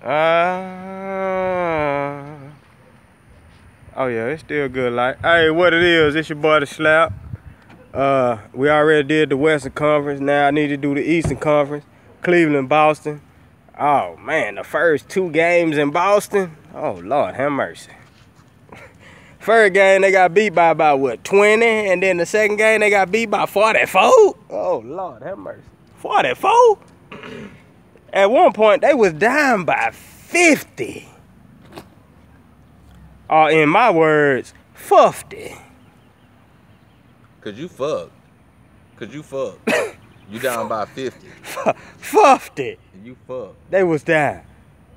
Oh yeah, it's still good. Like, hey, what it is? It's your boy DaSlap. We already did the Western Conference. Now I need to do the Eastern Conference. Cleveland, Boston. Oh man, the first 2 games in Boston. Oh Lord, have mercy. First game they got beat by about what, 20, and then the second game they got beat by 44. Oh Lord, have mercy. 44. At one point they was down by 50. Or in my words, 50. Cause you fucked. You down by 50. 50. You fucked. They was down.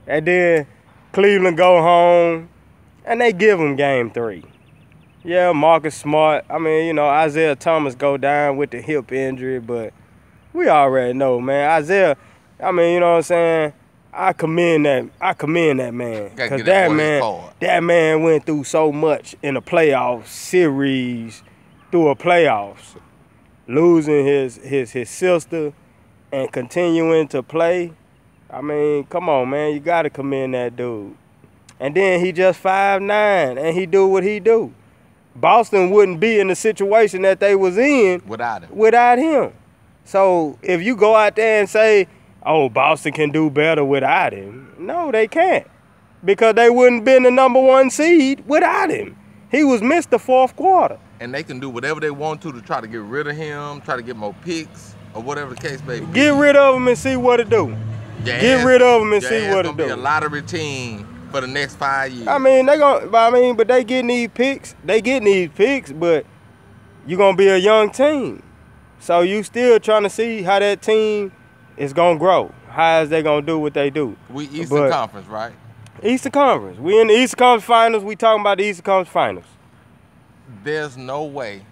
And then Cleveland go home and they give them game 3. Yeah, Marcus Smart. I mean, you know, Isaiah Thomas go down with the hip injury, but we already know, man. Isaiah, I mean, you know what I'm saying? I commend that man. Because that man went through so much in a playoff series, through a playoffs, losing his sister and continuing to play. I mean, come on, man. You got to commend that dude. And then he just 5'9", and he do what he do. Boston wouldn't be in the situation that they was in without him. So if you go out there and say, oh, Boston can do better without him. No, they can't. Because they wouldn't been the #1 seed without him. He was missed the 4th quarter. And they can do whatever they want to try to get rid of him, try to get more picks, or whatever the case may be. Get rid of him and see what it do. Get rid of him and see what it do. It's gonna be a lottery team for the next 5 years. I mean, but they getting these picks. They getting these picks, but you're gonna be a young team. So you still trying to see how that team is gonna grow. How is they gonna do what they do? We Eastern Conference, right? Eastern Conference. We in the Eastern Conference Finals. We talking about the Eastern Conference Finals. There's no way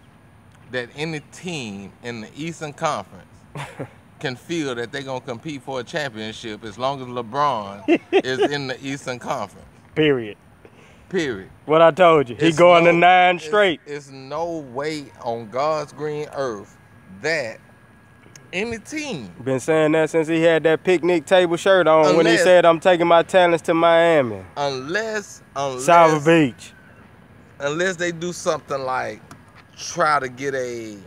that any team in the Eastern Conference can feel that they're gonna compete for a championship as long as LeBron is in the Eastern Conference. Period. What I told you. He going to 9 straight. It's no way on God's green earth that any team. Been saying that since he had that picnic table shirt on when he said, I'm taking my talents to Miami. Unless Sour Beach. Unless they do something like try to get a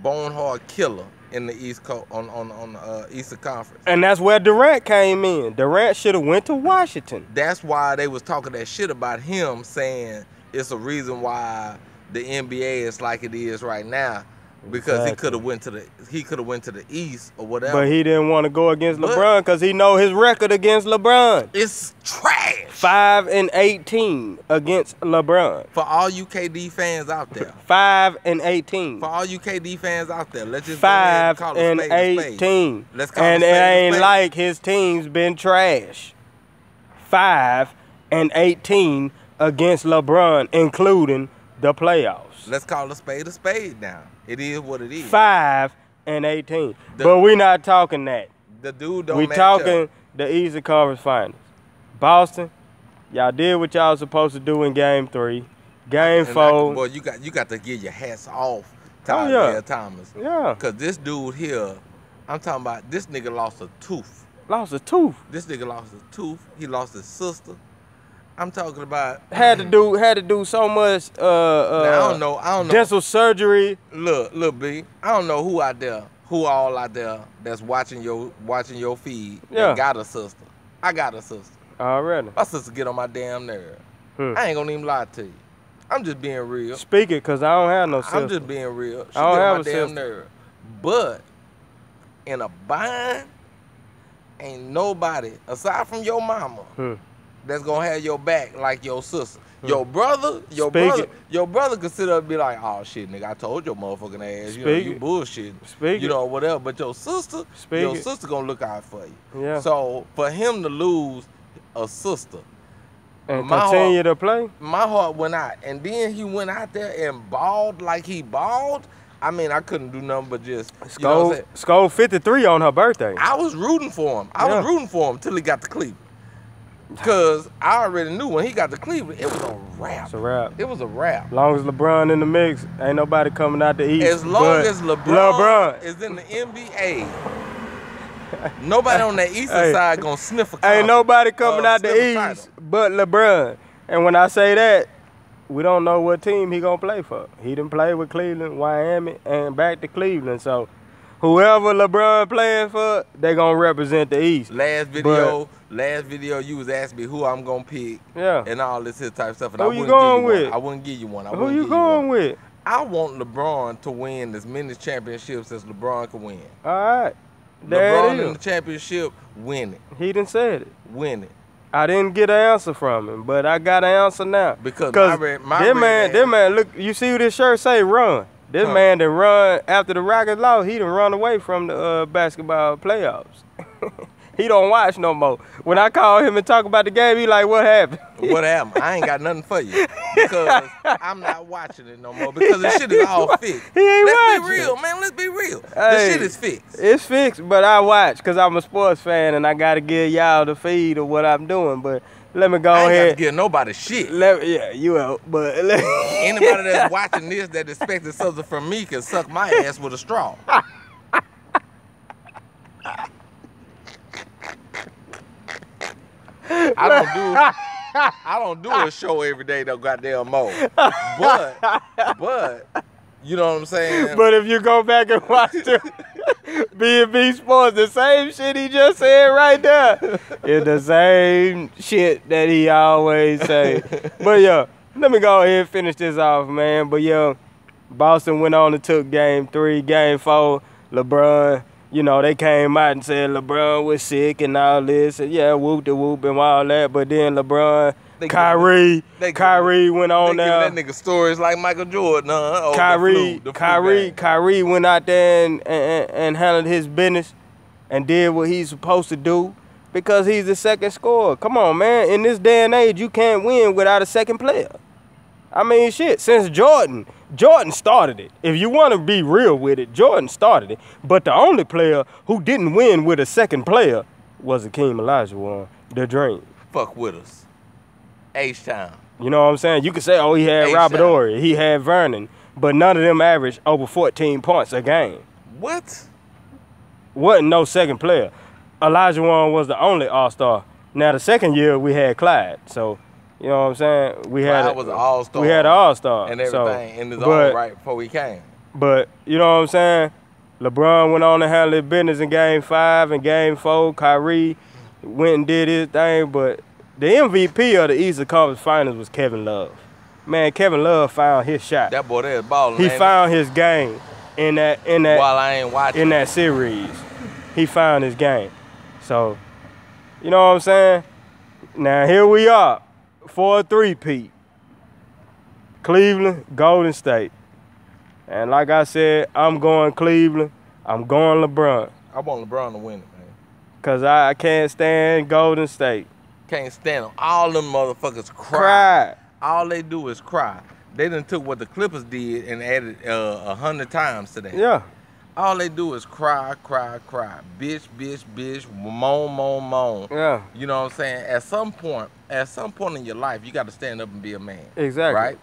bone hard killer in the East Coast on Eastern Conference. And that's where Durant came in. Durant should have went to Washington. That's why they was talking that shit about him, saying it's a reason why the NBA is like it is right now. Because he could have went to the East or whatever. But he didn't want to go against LeBron because he know his record against LeBron. It's trash. 5-18 against LeBron. For all you KD fans out there. 5-18. For all you KD fans out there, let's just 5-18. Let's call it a spade. And it ain't like his team's been trash. 5-18 against LeBron, including the playoffs. Let's call a spade now. It is what it is. 5-18. But we not talking that. The dude don't We talking the Eastern Conference Finals. Boston, y'all did what y'all was supposed to do in Game 3. Game 4. Boy, you got to give your hats off to Isaiah Thomas. Yeah. Because this dude here, I'm talking about, this nigga lost a tooth. Lost a tooth? This nigga lost a tooth. He lost his sister. I'm talking about had to do so much I don't know dental surgery. Look B, I don't know who all out there that's watching your feed that got a sister. I got a sister. Already. My sister get on my damn nerve. I ain't gonna even lie to you. I'm just being real. Speak it, cause I don't have no sister. I'm just being real. She I don't get have on my damn nerve. But in a bind, ain't nobody aside from your mama that's gonna have your back like your sister. Your brother could sit up and be like, oh shit, nigga, I told your motherfucking ass, you know, you bullshitting. You know, whatever. But your sister gonna look out for you. Yeah. So for him to lose a sister and continue to play, my heart went out. And then he went out there and balled like he balled. I mean, I couldn't do nothing but just scored 53 on her birthday. I was rooting for him. I was rooting for him till he got to Cleveland. Because I already knew when he got to Cleveland, it was a wrap. It's a wrap. It was a wrap. As long as LeBron in the mix, ain't nobody coming out the East. As long as LeBron is in the NBA, Nobody on that eastern side gonna sniff a Ain't nobody coming out the East but LeBron. And when I say that, we don't know what team he gonna play for. He done played with Cleveland, Miami, and back to Cleveland. So whoever LeBron playing for, they gonna represent the East. Last video, you was asking me who I'm gonna pick. Yeah. And all this here type of stuff. And Who you going with? I wouldn't give you one. Who you going with? I want LeBron to win as many championships as LeBron can win. All right. LeBron in the championship, win it. He done said it. Win it. I didn't get an answer from him, but I got an answer now. Because this man, look, you see what this shirt say? Run. This man done run after the Rockets lost. He done run away from the basketball playoffs. He don't watch no more. When I call him and talk about the game, he like, what happened? What happened? I ain't got nothing for you because I'm not watching it no more because the shit is all fixed. He ain't watching. Let's be real, man. Let's be real. Hey, the shit is fixed. It's fixed, but I watch because I'm a sports fan and I got to give y'all the feed of what I'm doing. But let me go ahead. I ain't got to give nobody shit. Yeah, you out. But anybody that's watching this that expected something from me can suck my ass with a straw. I don't do a show every day no goddamn more. But you know what I'm saying? But if you go back and watch the B&B Sports, the same shit he just said right there is the same shit that he always say. But yeah, let me go ahead and finish this off, man. But yeah, Boston went on and took game 3, game 4. LeBron, you know, they came out and said LeBron was sick and all this. And yeah, whoop the whoop and all that. But then LeBron, Kyrie went on there. That nigga stories like Michael Jordan, huh? Kyrie went out there and handled his business and did what he's supposed to do because he's the second scorer. Come on, man. In this day and age, you can't win without a second player. I mean, shit, since Jordan started it. If you want to be real with it, Jordan started it. But the only player who didn't win with a second player was Hakeem Olajuwon, the Dream. Fuck with us. H-Town. You know what I'm saying? You could say, oh, he had Robert Horry, he had Vernon, but none of them averaged over 14 points a game. What? Wasn't no second player. Olajuwon was the only all-star. Now, the second year, we had Clyde, so... You know what I'm saying? Clyde was an all-star. We had an all-star. And everything in his own right before he came. But, you know what I'm saying? LeBron went on to handle his business in Game 5 and Game 4. Kyrie went and did his thing. But the MVP of the Eastern Conference Finals was Kevin Love. Man, Kevin Love found his shot. That boy there is balling. He found his game in that while I ain't watching in that series. He found his game. So, you know what I'm saying? Now here we are. For a three-peat, Cleveland, Golden State. And like I said, I'm going Cleveland. I'm going LeBron. I want LeBron to win it, man. Because I can't stand Golden State. Can't stand them. All them motherfuckers cry. All they do is cry. They done took what the Clippers did and added 100 times to that. Yeah. All they do is cry, cry, cry. Bitch, bitch, bitch, moan, moan, moan. Yeah. You know what I'm saying? At some point in your life, you got to stand up and be a man. Exactly. Right?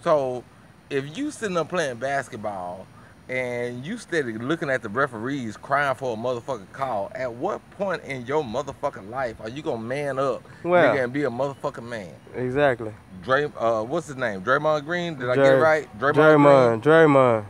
So, if you sitting up playing basketball and you steady looking at the referees crying for a motherfucking call, at what point in your motherfucking life are you going to man up nigga, and be a motherfucking man? Exactly. What's his name? Draymond Green? Did I get it right? Draymond.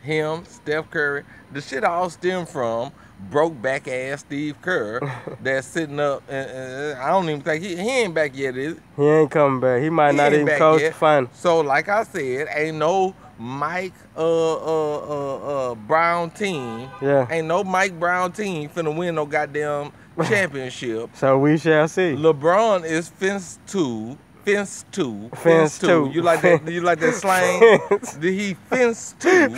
Him, Steph Curry, the shit all stem from broke back ass Steve Kerr that's sitting up and I don't even think he ain't back yet, is it? He ain't coming back. He might not even coach the final. So like I said, ain't no Mike Brown team. Yeah. Ain't no Mike Brown team finna win no goddamn championship. So we shall see. LeBron is fence two. You like that? You like that slang? He fence two.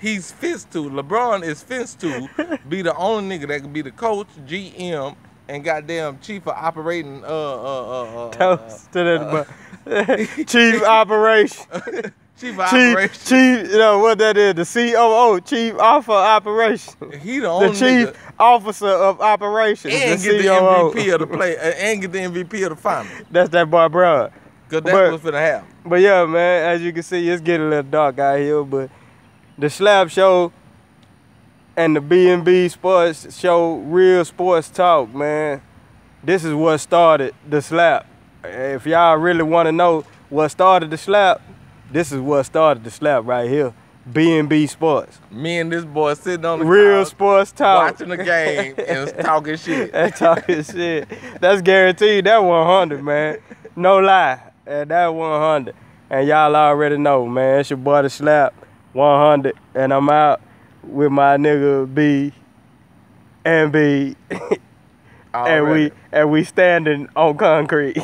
He's fence two. LeBron is fence two. Be the only nigga that can be the coach, GM, and goddamn chief of operating. Toast to that, chief operation. Chief operation. Chief, you know what that is? The COO, Chief Officer Operation. He the only Chief Officer of Operations. And the get COO. the MVP of the play, and get the MVP of the final. That's that boy, bro. Cause that's what's finna happen. But yeah, man, as you can see, it's getting a little dark out here. But DaSlap Show, and the B&B Sports Show, real sports talk, man. This is what started the slap. If y'all really want to know what started the slap, this is what started the slap right here. B&B Sports. Me and this boy sitting on the real couch, sports talk, watching the game and talking shit. And talking shit. That's guaranteed. That 100, man. No lie. And that 100. And y'all already know, man. It's your boy the Slap 100, and I'm out with my nigga B and B. and we standing on concrete.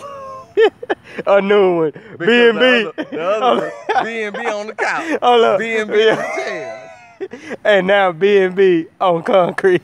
A new one. B&B. The other B&B on the couch. Hold up. B&B on the chair. And now B&B on concrete.